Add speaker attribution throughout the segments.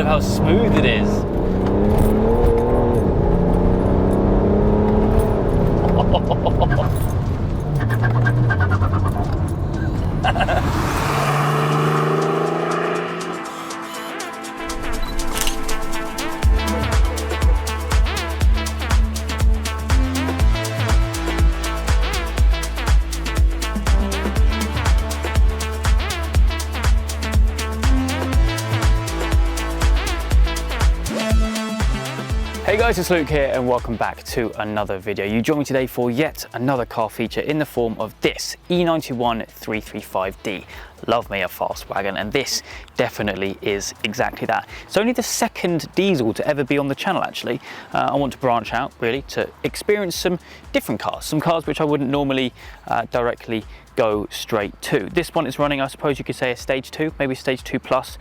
Speaker 1: love how smooth it is. Hey guys, it's Luke here and welcome back to another video. You join me today for yet another car feature in the form of this E91 335d. Love me a fast wagon, and this definitely is exactly that. It's only the second diesel to ever be on the channel actually. I want to branch out really to experience some different cars, some cars which I wouldn't normally directly go straight to. This one is running, I suppose you could say, a stage 2, maybe stage 2 plus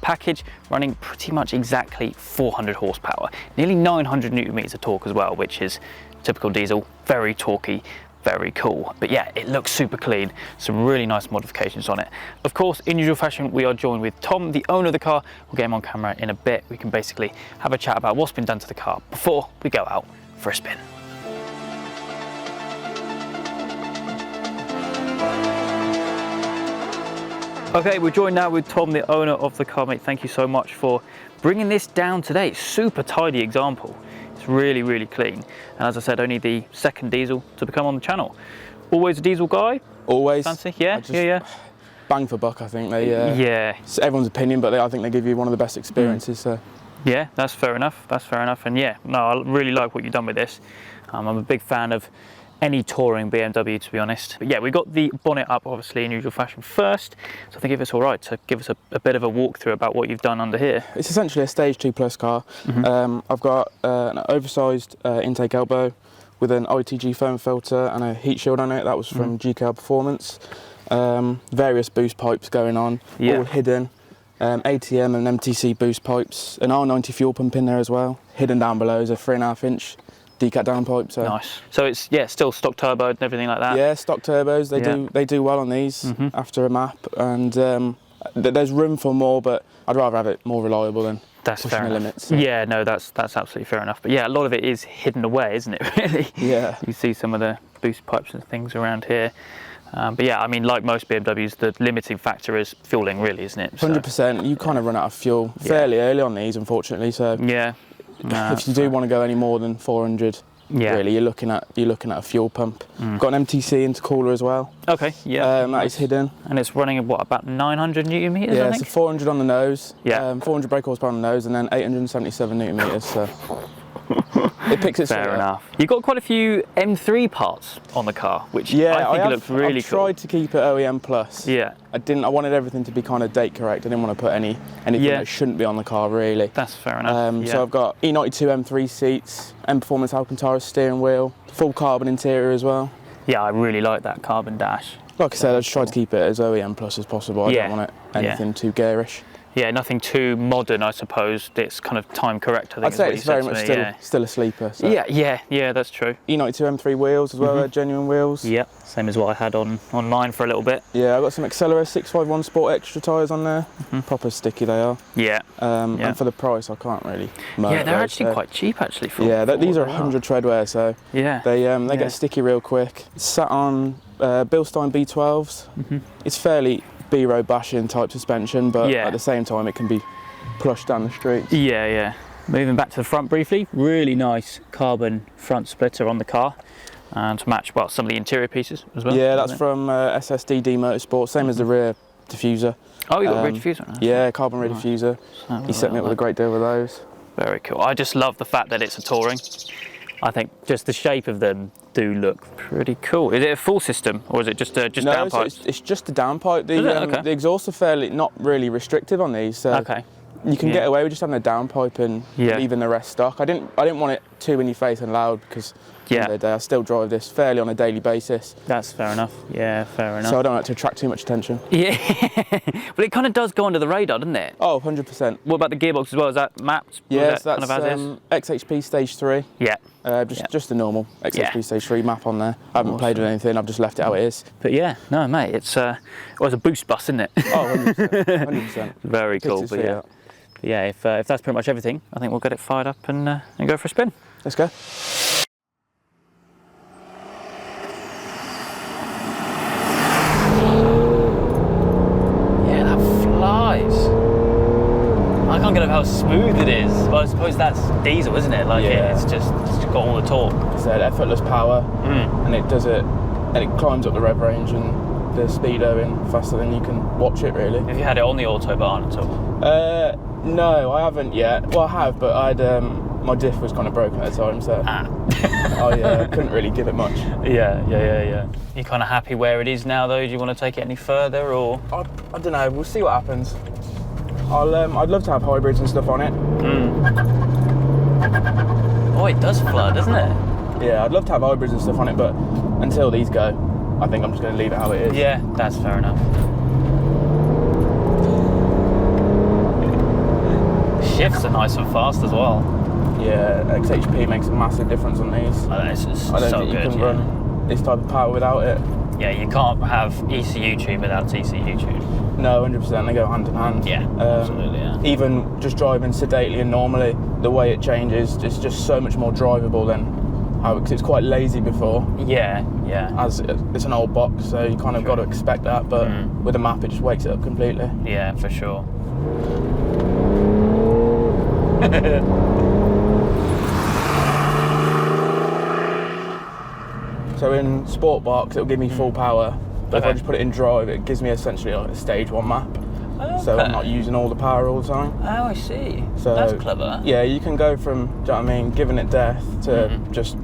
Speaker 1: package, running pretty much exactly 400 horsepower, nearly 900 newton meters of torque as well, which is typical diesel, very torquey, very cool. But yeah, it looks super clean, some really nice modifications on it. Of course, in usual fashion, we are joined with Tom, the owner of the car. We'll get him on camera in a bit. We can basically have a chat about what's been done to the car before we go out for a spin. Okay, we're joined now with Tom, the owner of the car, mate. Thank you so much for bringing this down today. Super tidy example. It's really, really clean. And as I said, only the second diesel to become on the channel. Always a diesel guy?
Speaker 2: Always.
Speaker 1: Fancy? Yeah, yeah.
Speaker 2: Bang for buck, I think. They,
Speaker 1: yeah.
Speaker 2: It's everyone's opinion, but I think they give you one of the best experiences. So.
Speaker 1: Yeah, that's fair enough. That's fair enough. And yeah, no, I really like what you've done with this. I'm a big fan of any touring BMW, to be honest. But yeah, we got the bonnet up obviously in usual fashion first, so I think if it's all right to give us a bit of a walkthrough about what you've done under here. It's
Speaker 2: essentially a stage 2 plus car. I've got an oversized intake elbow with an ITG foam filter and a heat shield on it. That was from GKL Performance. Various boost pipes going on, all hidden. ATM and MTC boost pipes, an R90 fuel pump in there as well. Hidden down below is a 3.5 inch decat downpipe. So
Speaker 1: nice. So it's still stock turbo and everything like that.
Speaker 2: Yeah, stock turbos. They do well on these after a map, and there's room for more, but I'd rather have it more reliable than pushing the limits. So.
Speaker 1: Yeah, no, that's absolutely fair enough. But yeah, a lot of it is hidden away, isn't it? Really.
Speaker 2: Yeah.
Speaker 1: You see some of the boost pipes and things around here. But yeah, I mean, like most BMWs, the limiting factor is fueling, really, isn't it?
Speaker 2: 100%. You kind of run out of fuel fairly early on these, unfortunately. So
Speaker 1: yeah.
Speaker 2: If you do want to go any more than 400, really, you're looking at a fuel pump. Got an MTC intercooler as well.
Speaker 1: Okay, yeah.
Speaker 2: That is hidden.
Speaker 1: And it's running at what, about 900 newton meters?
Speaker 2: Yeah,
Speaker 1: I think?
Speaker 2: so 400 on the nose.
Speaker 1: Yeah.
Speaker 2: 400 brake horsepower on the nose, and then 877 newton meters. So it picks its
Speaker 1: fair enough. You've got quite a few M3 parts on the car, which I think looks really cool.
Speaker 2: I've tried to keep it OEM plus.
Speaker 1: Yeah.
Speaker 2: I wanted everything to be kind of date correct. I didn't want to put anything that shouldn't be on the car, really.
Speaker 1: That's fair enough.
Speaker 2: So I've got E92 M3 seats, M Performance Alcantara steering wheel, full carbon interior as well.
Speaker 1: Yeah, I really like that carbon dash.
Speaker 2: Like I said, I just tried to keep it as OEM plus as possible. I don't want it anything too garish.
Speaker 1: Yeah, nothing too modern, I suppose. It's kind of time correct, I think.
Speaker 2: I'd say it's very much still a sleeper. So.
Speaker 1: Yeah, that's true.
Speaker 2: E92 M3 wheels as well, they're genuine wheels.
Speaker 1: Yeah, same as what I had on mine for a little bit.
Speaker 2: Yeah, I've got some Accelera 651 Sport Extra tyres on there. Proper sticky they are.
Speaker 1: Yeah.
Speaker 2: And for the price, I can't really moan.
Speaker 1: Yeah, they're actually quite cheap actually.
Speaker 2: These are 100 treadwear, so they get sticky real quick. It's sat on Bilstein B12s. It's fairly B-road bashing type suspension, but at the same time it can be plushed down the streets. Yeah.
Speaker 1: Moving back to the front briefly, really nice carbon front splitter on the car, and to match some of the interior pieces as well.
Speaker 2: Yeah, that's from SSDD Motorsport, same as the rear diffuser.
Speaker 1: Oh, you got a rear diffuser?
Speaker 2: Yeah, carbon rear diffuser. He set me up with a great deal with those.
Speaker 1: Very cool. I just love the fact that it's a touring. I think just the shape of them do look pretty cool. Is it a full system, or is it just downpipes?
Speaker 2: It's just a downpipe. The exhausts are fairly not really restrictive on these. So you can get away with just having a downpipe and leaving the rest stock. I didn't want it too in your face and loud, because at the end of the day I still drive this fairly on a daily basis.
Speaker 1: That's fair enough. Yeah, fair enough.
Speaker 2: So I don't want it to attract too much attention.
Speaker 1: Yeah, but it kind of does go under the radar, doesn't it?
Speaker 2: Oh, 100%.
Speaker 1: What about the gearbox as well? Is that mapped?
Speaker 2: Yes, that's XHP Stage 3.
Speaker 1: Yeah.
Speaker 2: Just a normal XHP Stage 3 map on there. I haven't played with anything, I've just left it how it is.
Speaker 1: But yeah, no mate, it's a boost bus, isn't it?
Speaker 2: Oh, 100%. 100%.
Speaker 1: Very cool, but yeah, if that's pretty much everything, I think we'll get it fired up and go for a spin.
Speaker 2: Let's go.
Speaker 1: Yeah, that flies. I can't get over how smooth it is. Well, I suppose that's diesel, isn't it? Like,
Speaker 2: yeah.
Speaker 1: it's got all the torque.
Speaker 2: It's that effortless power, and it does it, and it climbs up the rev range and the speedo in faster than you can watch it, really.
Speaker 1: Have you had it on the Autobahn at all?
Speaker 2: No, I haven't yet. Well, I have, but my diff was kind of broken at the time, so I couldn't really give it much.
Speaker 1: Yeah. You kind of happy where it is now, though? Do you want to take it any further, or?
Speaker 2: I don't know. We'll see what happens. I'd love to have hybrids and stuff on it.
Speaker 1: Oh, it does flood, doesn't it?
Speaker 2: Yeah, I'd love to have hybrids and stuff on it, but until these go, I think I'm just going to leave it how it is.
Speaker 1: Yeah, that's fair enough. Shifts are nice and fast as well.
Speaker 2: Yeah, XHP makes a massive difference on these.
Speaker 1: Oh, this is
Speaker 2: I don't
Speaker 1: so
Speaker 2: think you
Speaker 1: good,
Speaker 2: can run this type of power without it.
Speaker 1: Yeah, you can't have ECU tube without TCU tube.
Speaker 2: No, 100%, they go hand in hand.
Speaker 1: Yeah, absolutely, yeah.
Speaker 2: Even just driving sedately and normally, the way it changes, it's just so much more drivable than how, because it's quite lazy before.
Speaker 1: Yeah.
Speaker 2: As it's an old box, so you kind of got to expect that, but with a map it just wakes it up completely.
Speaker 1: Yeah, for sure.
Speaker 2: So in Sport Box, it'll give me full power, but if I just put it in drive, it gives me essentially like a stage 1 map. Okay. So I'm not using all the power all the time.
Speaker 1: Oh, I see.
Speaker 2: So
Speaker 1: that's clever.
Speaker 2: Yeah, you can go from, do you know what I mean, giving it death to just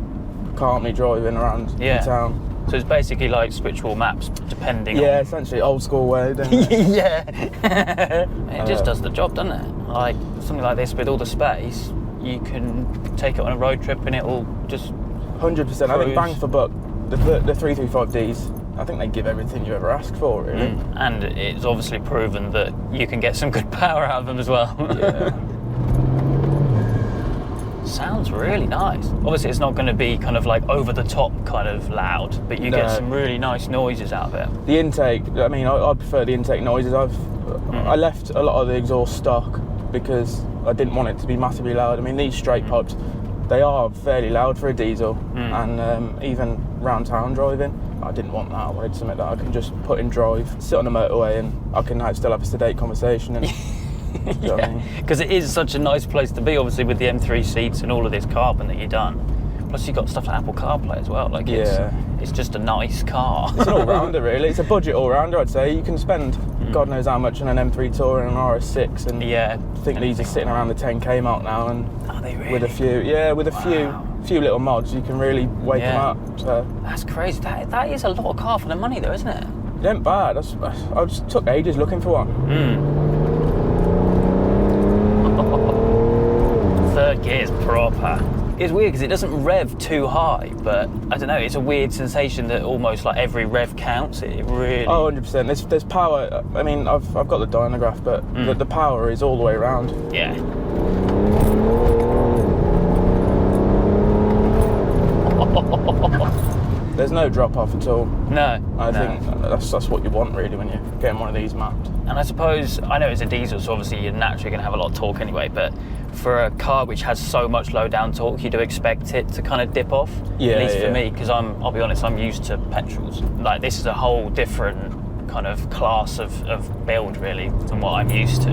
Speaker 2: calmly driving around the town.
Speaker 1: So it's basically like switchable maps, depending on...
Speaker 2: Yeah, essentially, old school way, don't it?
Speaker 1: Yeah. It just does the job, doesn't it? Like, something like this with all the space, you can take it on a road trip and it'll just
Speaker 2: 100%. I think bang for buck, the 335Ds, I think they give everything you ever ask for, really.
Speaker 1: And it's obviously proven that you can get some good power out of them as well.
Speaker 2: Yeah.
Speaker 1: Sounds really nice. Obviously, it's not going to be kind of like over the top kind of loud, but you get some really nice noises out of it.
Speaker 2: The intake, I mean, I prefer the intake noises. I left a lot of the exhaust stock because I didn't want it to be massively loud. I mean, these straight pipes, they are fairly loud for a diesel, and even round town driving, I didn't want that. I wanted something that I can just put in drive, sit on the motorway, and I can still have a sedate conversation. And
Speaker 1: yeah, because it is such a nice place to be, obviously, with the M3 seats and all of this carbon that you've done. Plus, you've got stuff like Apple CarPlay as well. Like, it's just a nice car.
Speaker 2: It's an all-rounder, really. It's a budget all-rounder, I'd say. You can spend God knows how much on an M3 Touring and an RS6, and I think these are sitting around the 10k mark now. And
Speaker 1: are they really?
Speaker 2: With a few little mods, you can really wake them up. So
Speaker 1: that's crazy. That is a lot of car for the money, though, isn't it?
Speaker 2: It ain't bad. I just took ages looking for one.
Speaker 1: Third gear's proper. It's weird because it doesn't rev too high, but I don't know, it's a weird sensation that almost like every rev counts. It really...
Speaker 2: Oh, 100%. There's power. I mean, I've got the dynograph, but the power is all the way around.
Speaker 1: Yeah.
Speaker 2: There's no drop off at all.
Speaker 1: No.
Speaker 2: I think that's what you want, really, when you're getting one of these mapped.
Speaker 1: And I suppose, I know it's a diesel, so obviously you're naturally going to have a lot of torque anyway, but for a car which has so much low down torque, you do expect it to kind of dip off.
Speaker 2: Yeah,
Speaker 1: at least for me, because I'll be honest, I'm used to petrols. Like, this is a whole different kind of class of build, really, than what I'm used to.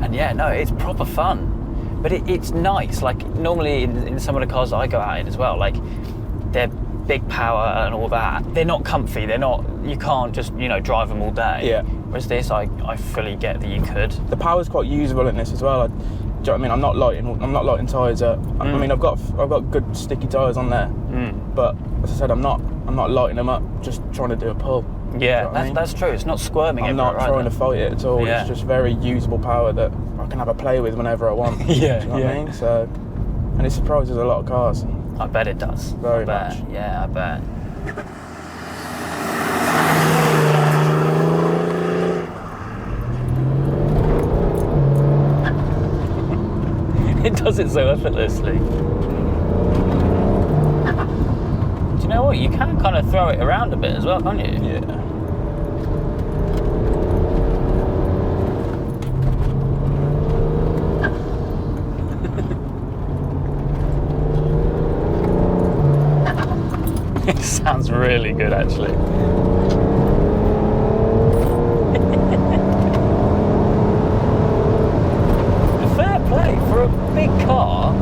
Speaker 1: And yeah, no, it's proper fun. But it's nice. Like, normally in some of the cars that I go out in as well, like, they're big power and all that. They're not comfy. They're not, you can't just, drive them all day.
Speaker 2: Yeah.
Speaker 1: Whereas this, I fully get that you could.
Speaker 2: The power's quite usable in this as well. Do you know what I mean? I'm not lighting tyres up. I mean, I've got good sticky tyres on there. But as I said, I'm not lighting them up, just trying to do a pull.
Speaker 1: Yeah, that's true. It's not squirming.
Speaker 2: I'm not trying to fight it at all. Yeah. It's just very usable power that I can have a play with whenever I want.
Speaker 1: Yeah,
Speaker 2: do you know what I mean? So, and it surprises a lot of cars.
Speaker 1: I bet it does.
Speaker 2: Very much.
Speaker 1: Yeah, I bet. It does it so effortlessly. Do you know what? You can kind of throw it around a bit as well, can't you?
Speaker 2: Yeah.
Speaker 1: It sounds really good, actually. Fair play for a big car.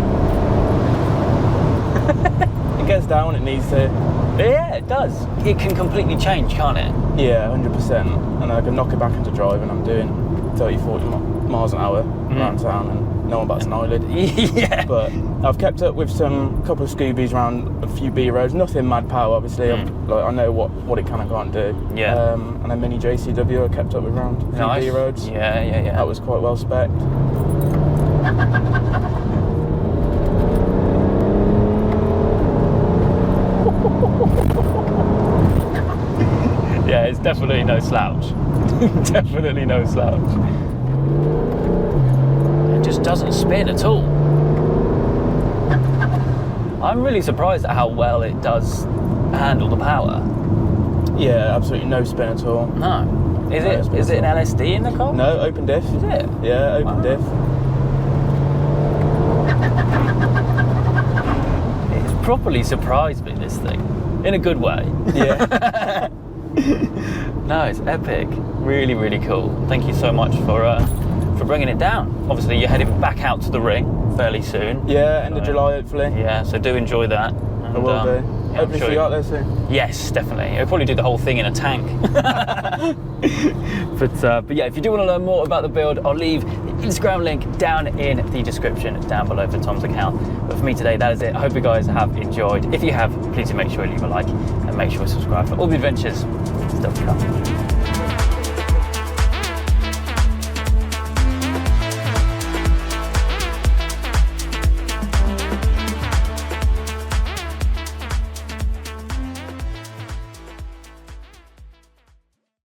Speaker 2: It gets down when it needs to.
Speaker 1: Yeah, it does. It can completely change, can't it?
Speaker 2: Yeah, 100%. And I can knock it back into drive, and I'm doing 30, 40 miles an hour around town, and no one bats an eyelid.
Speaker 1: Yeah.
Speaker 2: But I've kept up with some couple of Scoobies around a few B roads. Nothing mad power, obviously. I know what it can and can't do.
Speaker 1: Yeah.
Speaker 2: And a mini JCW I kept up with around a few B roads.
Speaker 1: Yeah.
Speaker 2: That was quite well spec'd.
Speaker 1: Yeah, it's definitely no slouch. Definitely no slouch. It just doesn't spin at all. I'm really surprised at how well it does handle the power.
Speaker 2: Yeah, absolutely no spin at all.
Speaker 1: No. Is it an LSD in the car?
Speaker 2: No, open diff.
Speaker 1: Is it?
Speaker 2: Yeah, open diff.
Speaker 1: It's properly surprised me, this thing. In a good way.
Speaker 2: Yeah.
Speaker 1: No, it's epic. Really, really cool. Thank you so much for bringing it down. Obviously, you're heading back out to the ring fairly soon.
Speaker 2: Yeah, end of July, hopefully.
Speaker 1: Yeah, so do enjoy that.
Speaker 2: I will do.
Speaker 1: Yeah,
Speaker 2: Hopefully see you out there soon.
Speaker 1: Yes, definitely. I'll probably do the whole thing in a tank. But yeah, if you do want to learn more about the build, I'll leave the Instagram link down in the description down below for Tom's account. But for me today, that is it. I hope you guys have enjoyed. If you have, please do make sure you leave a like and make sure you subscribe for all the adventures still to come.